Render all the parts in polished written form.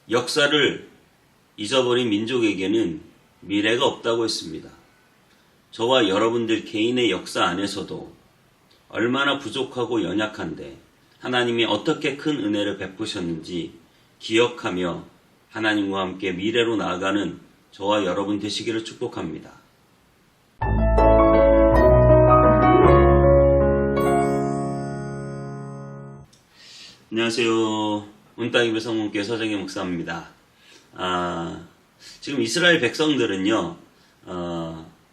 역사를 잊어버린 민족에게는 미래가 없다고 했습니다. 저와 여러분들 개인의 역사 안에서도 얼마나 부족하고 연약한데 하나님이 어떻게 큰 은혜를 베푸셨는지 기억하며 하나님과 함께 미래로 나아가는 저와 여러분 되시기를 축복합니다. 안녕하세요. 운땅이배 성문교회 서정희 목사입니다. 지금 이스라엘 백성들은요,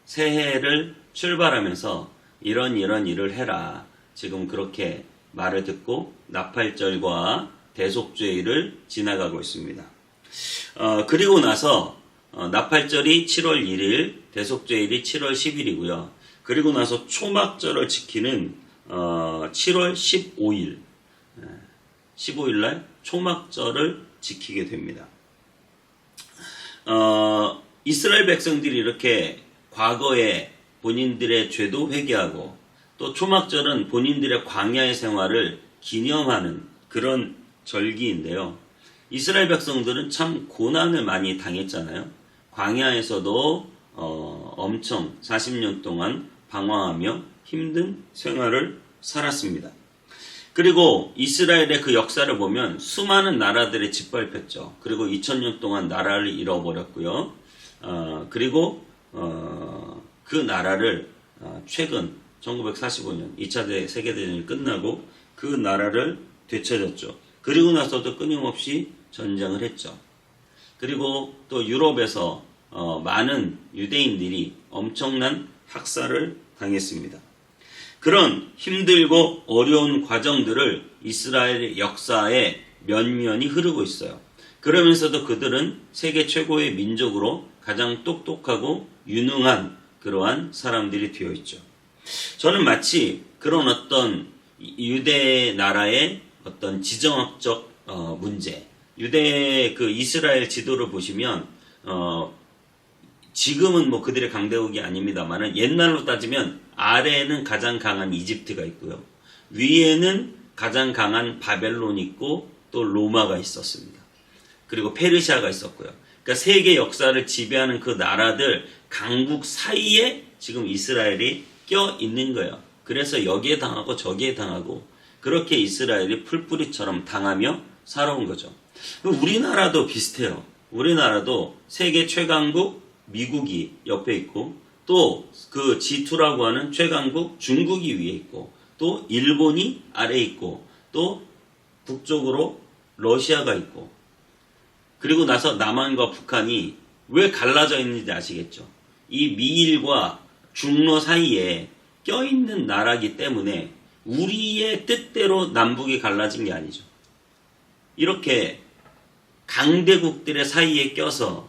새해를 출발하면서 이런 일을 해라. 지금 그렇게 말을 듣고 나팔절과 대속죄일을 지나가고 있습니다. 그리고 나서 나팔절이 7월 1일, 대속죄일이 7월 10일이고요. 그리고 나서 초막절을 지키는 7월 15일, 15일날 초막절을 지키게 됩니다. 이스라엘 백성들이 이렇게 과거에 본인들의 죄도 회개하고 또 초막절은 본인들의 광야의 생활을 기념하는 그런 절기인데요. 이스라엘 백성들은 참 고난을 많이 당했잖아요. 광야에서도 엄청 40년 동안 방황하며 힘든 생활을 살았습니다. 그리고 이스라엘의 그 역사를 보면 수많은 나라들이 짓밟혔죠. 그리고 2000년 동안 나라를 잃어버렸고요. 그리고 그 나라를 최근 1945년 2차 세계대전이 끝나고 그 나라를 되찾았죠. 그리고 나서도 끊임없이 전쟁을 했죠. 그리고 또 유럽에서 많은 유대인들이 엄청난 학살을 당했습니다. 그런 힘들고 어려운 과정들을 이스라엘 역사에 면면이 흐르고 있어요. 그러면서도 그들은 세계 최고의 민족으로 가장 똑똑하고 유능한 그러한 사람들이 되어 있죠. 저는 마치 그런 어떤 유대 나라의 어떤 지정학적 문제, 유대 그 이스라엘 지도를 보시면 지금은 뭐 그들의 강대국이 아닙니다만은 옛날로 따지면 아래에는 가장 강한 이집트가 있고요. 위에는 가장 강한 바벨론이 있고 또 로마가 있었습니다. 그리고 페르시아가 있었고요. 그러니까 세계 역사를 지배하는 그 나라들 강국 사이에 지금 이스라엘이 껴 있는 거예요. 그래서 여기에 당하고 저기에 당하고 그렇게 이스라엘이 풀뿌리처럼 당하며 살아온 거죠. 우리나라도 비슷해요. 우리나라도 세계 최강국 미국이 옆에 있고 또 그 G2라고 하는 최강국 중국이 위에 있고 또 일본이 아래에 있고 또 북쪽으로 러시아가 있고 그리고 나서 남한과 북한이 왜 갈라져 있는지 아시겠죠? 이 미일과 중러 사이에 껴있는 나라이기 때문에 우리의 뜻대로 남북이 갈라진 게 아니죠. 이렇게 강대국들의 사이에 껴서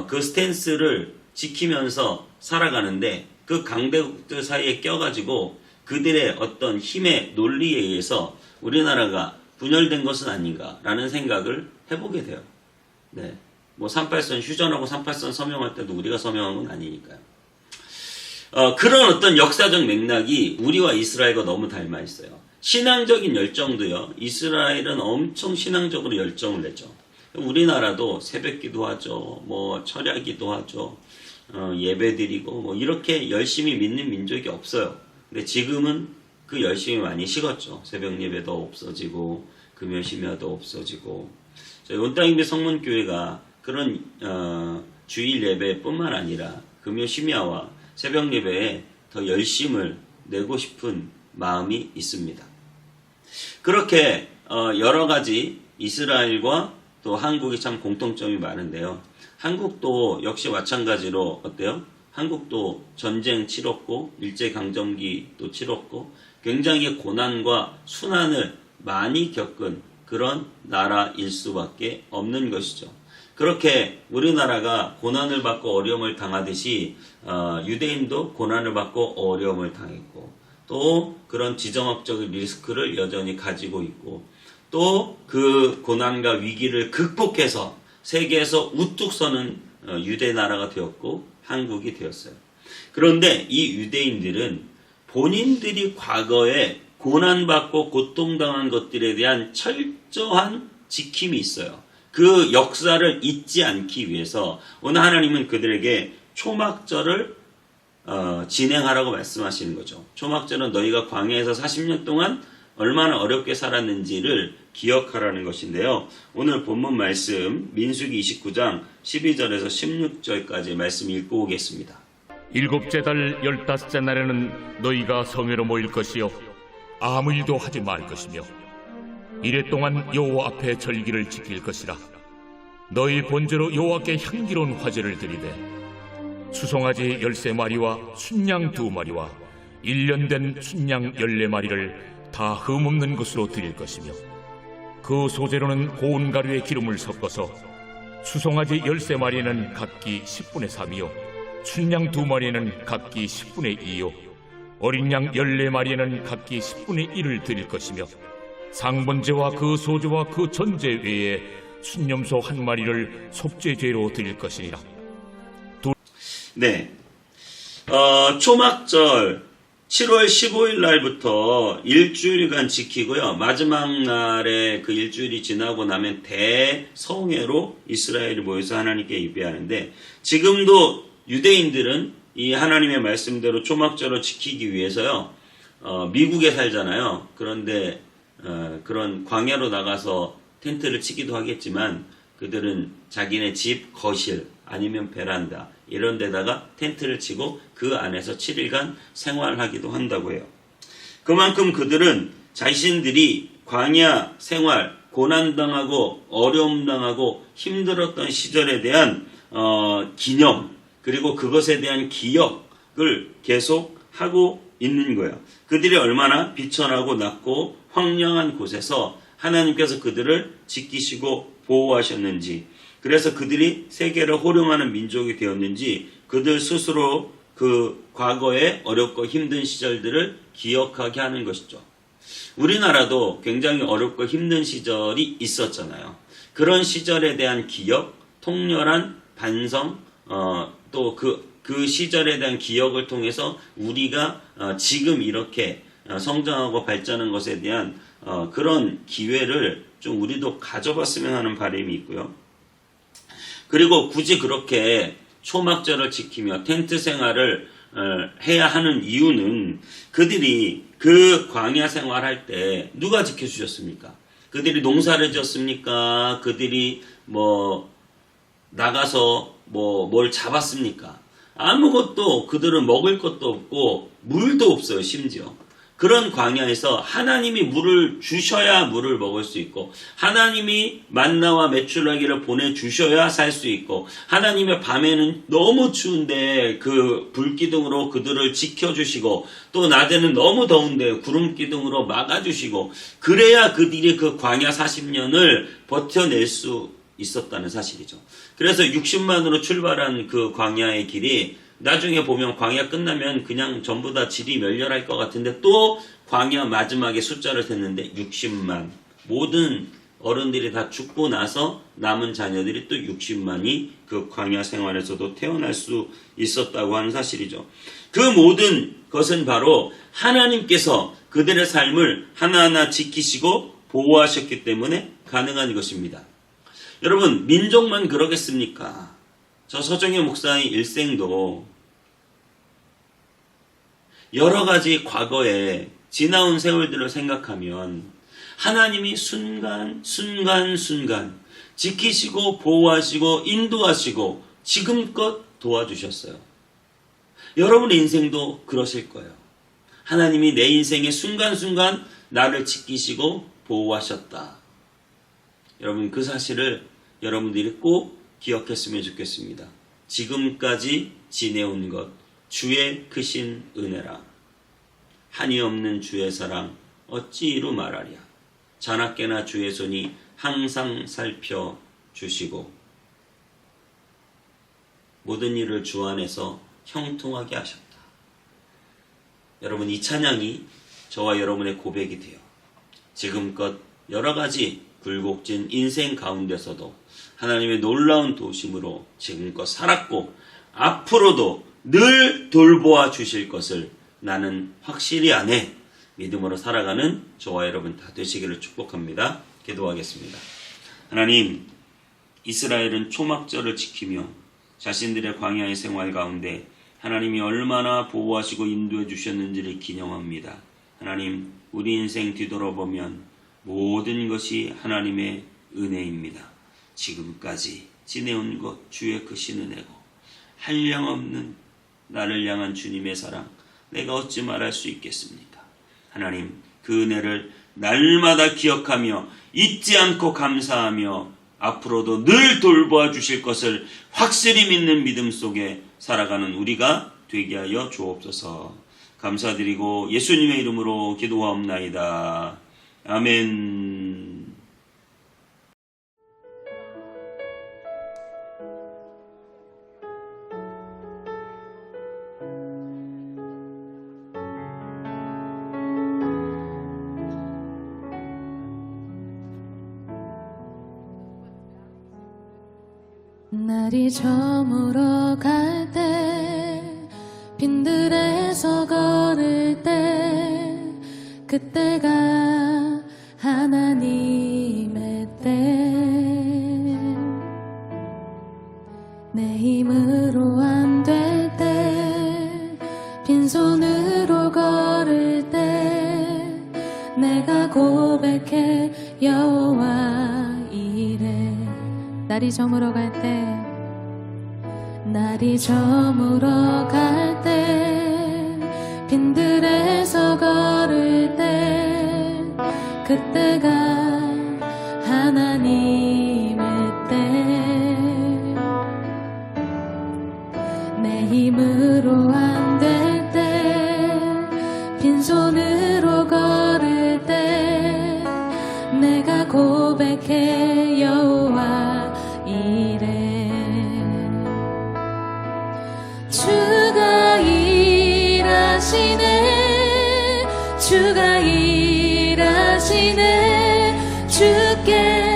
그 스탠스를 지키면서 살아가는데 그 강대국들 사이에 껴가지고 그들의 어떤 힘의 논리에 의해서 우리나라가 분열된 것은 아닌가라는 생각을 해보게 돼요. 네. 뭐 38선 휴전하고 38선 서명할 때도 우리가 서명한 건 아니니까요. 그런 어떤 역사적 맥락이 우리와 이스라엘과 너무 닮아 있어요. 신앙적인 열정도요. 이스라엘은 엄청 신앙적으로 열정을 내죠. 우리나라도 새벽기도 하죠. 뭐 철야기도 하죠. 예배드리고 뭐 이렇게 열심히 믿는 민족이 없어요. 근데 지금은 그 열심히 많이 식었죠. 새벽 예배도 없어지고 금요 심야도 없어지고 저희 온땅이배 성문교회가 그런 주일 예배뿐만 아니라 금요 심야와 새벽 예배에 더 열심을 내고 싶은 마음이 있습니다. 그렇게 여러 가지 이스라엘과 또 한국이 참 공통점이 많은데요. 한국도 역시 마찬가지로 어때요? 한국도 전쟁 치렀고 일제강점기도 치렀고 굉장히 고난과 순환을 많이 겪은 그런 나라일 수밖에 없는 것이죠. 그렇게 우리나라가 고난을 받고 어려움을 당하듯이 유대인도 고난을 받고 어려움을 당했고 또 그런 지정학적 리스크를 여전히 가지고 있고 또 그 고난과 위기를 극복해서 세계에서 우뚝 서는 유대 나라가 되었고 한국이 되었어요. 그런데 이 유대인들은 본인들이 과거에 고난받고 고통당한 것들에 대한 철저한 지킴이 있어요. 그 역사를 잊지 않기 위해서 오늘 하나님은 그들에게 초막절을 진행하라고 말씀하시는 거죠. 초막절은 너희가 광야에서 40년 동안 얼마나 어렵게 살았는지를 기억하라는 것인데요. 오늘 본문 말씀 민수기 29장 12절에서 16절까지 말씀 읽고 오겠습니다. 일곱째 달 15째 날에는 너희가 성회로 모일 것이요 아무 일도 하지 말 것이며 이래 동안 여호와 앞에 절기를 지킬 것이라. 너희 본제로 여호와께 향기로운 화제를 드리되 수송아지 13마리와 순양 2마리와 1년 된 순양 14마리를 다 흠없는 것으로 드릴 것이며 그 소재로는 고운 가루에 기름을 섞어서 수송아지 13마리는 각기 10분의 3이요 순양 2마리는 각기 10분의 2요 어린 양 14마리는 각기 10분의 1을 드릴 것이며 상번제와 그 소제와 그 전제 외에 순념소 1마리를 속죄제로 드릴 것이니라. 네, 초막절 7월 15일 날부터 일주일간 지키고요. 마지막 날에 그 일주일이 지나고 나면 대성회로 이스라엘이 모여서 하나님께 예배하는데, 지금도 유대인들은 이 하나님의 말씀대로 초막절을 지키기 위해서요, 미국에 살잖아요. 그런데 그런 광야로 나가서 텐트를 치기도 하겠지만 그들은 자기네 집 거실 아니면 베란다 이런 데다가 텐트를 치고 그 안에서 7일간 생활하기도 한다고 해요. 그만큼 그들은 자신들이 광야 생활, 고난당하고 어려움당하고 힘들었던 시절에 대한 기념, 그리고 그것에 대한 기억을 계속 하고 있는 거예요. 그들이 얼마나 비천하고 낮고 황량한 곳에서 하나님께서 그들을 지키시고 보호하셨는지, 그래서 그들이 세계를 호령하는 민족이 되었는지 그들 스스로 그 과거의 어렵고 힘든 시절들을 기억하게 하는 것이죠. 우리나라도 굉장히 어렵고 힘든 시절이 있었잖아요. 그런 시절에 대한 기억, 통렬한 반성, 또 그 시절에 대한 기억을 통해서 우리가 지금 이렇게 성장하고 발전한 것에 대한 그런 기회를 좀 우리도 가져봤으면 하는 바람이 있고요. 그리고 굳이 그렇게 초막절을 지키며 텐트 생활을 해야 하는 이유는 그들이 그 광야 생활할 때 누가 지켜주셨습니까? 그들이 농사를 지었습니까? 그들이 나가서 뭘 잡았습니까? 아무것도, 그들은 먹을 것도 없고 물도 없어요. 심지어 그런 광야에서 하나님이 물을 주셔야 물을 먹을 수 있고, 하나님이 만나와 메추라기를 보내주셔야 살 수 있고, 하나님의 밤에는 너무 추운데 그 불기둥으로 그들을 지켜주시고, 또 낮에는 너무 더운데 구름기둥으로 막아주시고, 그래야 그들이 그 광야 40년을 버텨낼 수 있었다는 사실이죠. 그래서 60만으로 출발한 그 광야의 길이 나중에 보면 광야 끝나면 그냥 전부 다 질이 멸렬할 것 같은데, 또 광야 마지막에 숫자를 셌는데 60만, 모든 어른들이 다 죽고 나서 남은 자녀들이 또 60만이 그 광야 생활에서도 태어날 수 있었다고 하는 사실이죠. 그 모든 것은 바로 하나님께서 그들의 삶을 하나하나 지키시고 보호하셨기 때문에 가능한 것입니다. 여러분, 민족만 그러겠습니까? 저 서정혜 목사의 일생도 여러 가지 과거에 지나온 세월들을 생각하면 하나님이 순간 지키시고 보호하시고 인도하시고 지금껏 도와주셨어요. 여러분의 인생도 그러실 거예요. 하나님이 내 인생의 순간순간 나를 지키시고 보호하셨다. 여러분, 그 사실을 여러분들이 꼭 기억했으면 좋겠습니다. 지금까지 지내온 것, 주의 크신 은혜라. 한이 없는 주의 사랑 어찌 이루 말하랴. 자나깨나 주의 손이 항상 살펴주시고 모든 일을 주 안에서 형통하게 하셨다. 여러분, 이 찬양이 저와 여러분의 고백이 돼요. 지금껏 여러 가지 굴곡진 인생 가운데서도 하나님의 놀라운 도우심으로 지금껏 살았고 앞으로도 늘 돌보아 주실 것을 나는 확실히 아네. 믿음으로 살아가는 저와 여러분 다 되시기를 축복합니다. 기도하겠습니다. 하나님, 이스라엘은 초막절을 지키며 자신들의 광야의 생활 가운데 하나님이 얼마나 보호하시고 인도해 주셨는지를 기념합니다. 하나님, 우리 인생 뒤돌아보면 모든 것이 하나님의 은혜입니다. 지금까지 지내온 것 주의 크신 은혜고 한량없는 나를 향한 주님의 사랑, 내가 어찌 말할 수 있겠습니까? 하나님, 그 은혜를 날마다 기억하며 잊지 않고 감사하며 앞으로도 늘 돌보아 주실 것을 확실히 믿는 믿음 속에 살아가는 우리가 되게 하여 주옵소서. 감사드리고 예수님의 이름으로 기도하옵나이다. 아멘. 날이 저물어 갈 때 빈들에서 걸을 때 그때가 하나님의 때 내 힘으로 안 될 때 빈손으로 걸을 때 내가 고백해 여호와 이래 날이 저물어 갈 때 날이 저물어 갈 때 빈들에서 걸을 때 그때가 하나님의 때 내 힘으로 안 될 때 빈손으로 걸을 때 내가 고백해 여호와 이래 주가 일하시네 주가 일하시네 주께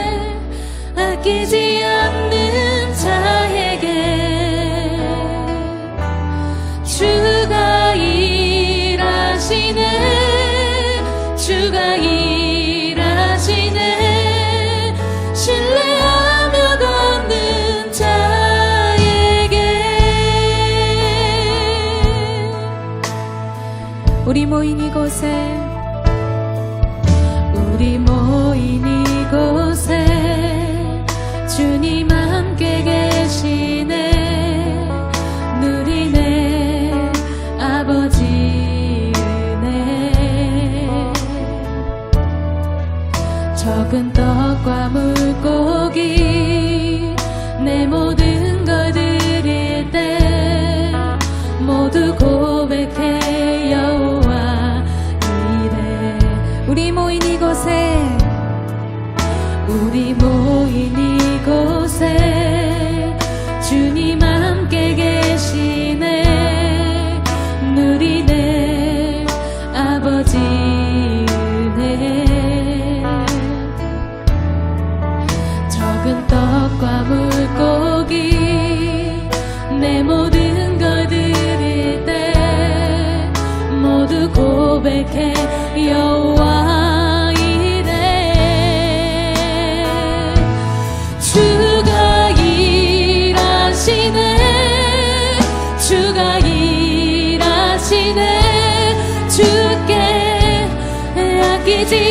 아끼지 않는 자에게 주가 일하시네 주가 일하시네 신뢰하며 걷는 자에게 우리 모인 이곳에 주님 함께 계시네 누리네 아버지 은혜 적은 떡과 물고기 내 모든 걸 드릴 때 모두 고백해 여호와 이래 우리 모인 이곳에 주님 함께 계시네 누리네 아버지 은혜 적은 떡과 물고기 내 모든 걸 드릴 때 모두 고백해 여호와 주가 일하시네 주께 아끼지